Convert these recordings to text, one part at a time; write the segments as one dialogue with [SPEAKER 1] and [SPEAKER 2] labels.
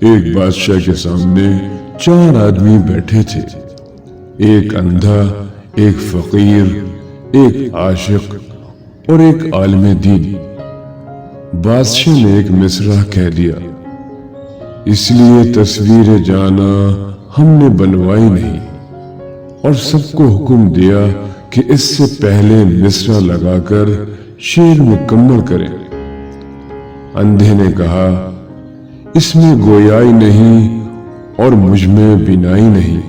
[SPEAKER 1] ایک بادشاہ کے سامنے 4 آدمی بیٹھے تھے، ایک اندھا، ایک فقیر، ایک عاشق اور ایک عالم دین۔ بادشاہ نے ایک مصرعہ کہہ دیا، اس لیے تصویر جاناں ہم نے بنوائی نہیں، اور سب کو حکم دیا کہ اس سے پہلے مصرعہ لگا کر شعر مکمل کریں۔ اندھے نے کہا، اس میں گویائی نہیں اور مجھ میں بینائی نہیں،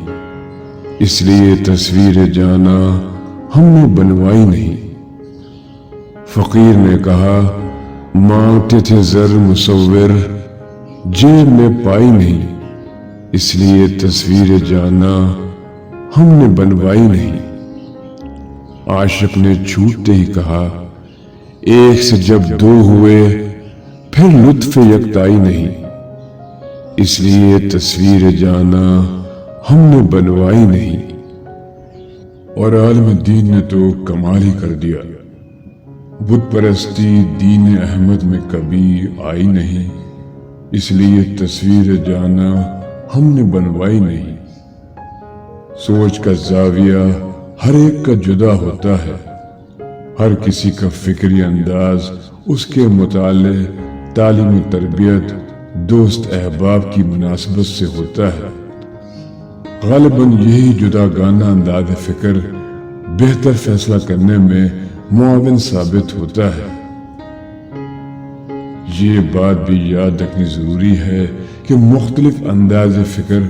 [SPEAKER 1] اس لیے تصویر جاناں ہم نے بنوائی نہیں۔ فقیر نے کہا، مانگتے تھے زر مصور، جیب میں پائی نہیں، اس لیے تصویر جاناں ہم نے بنوائی نہیں۔ عاشق نے چھوٹتے ہی کہا، ایک سے جب 2 ہوئے پھر لطف یکتائی نہیں، اس لیے تصویر جاناں ہم نے بنوائی نہیں۔ اور عالم دین نے تو کمال ہی کر دیا، بت پرستی دین احمد میں کبھی آئی نہیں، اس لیے تصویر جاناں ہم نے بنوائی نہیں۔ سوچ کا زاویہ ہر ایک کا جدا ہوتا ہے، ہر کسی کا فکری انداز اس کے مطالعے، تعلیم و تربیت، دوست احباب کی مناسبت سے ہوتا ہے۔ غالباً یہی جدا گانا انداز فکر بہتر فیصلہ کرنے میں معاون ثابت ہوتا ہے۔ یہ بات بھی یاد رکھنی ضروری ہے کہ مختلف انداز فکر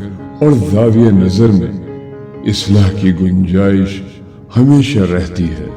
[SPEAKER 1] اور زاویہ نظر میں اصلاح کی گنجائش ہمیشہ رہتی ہے۔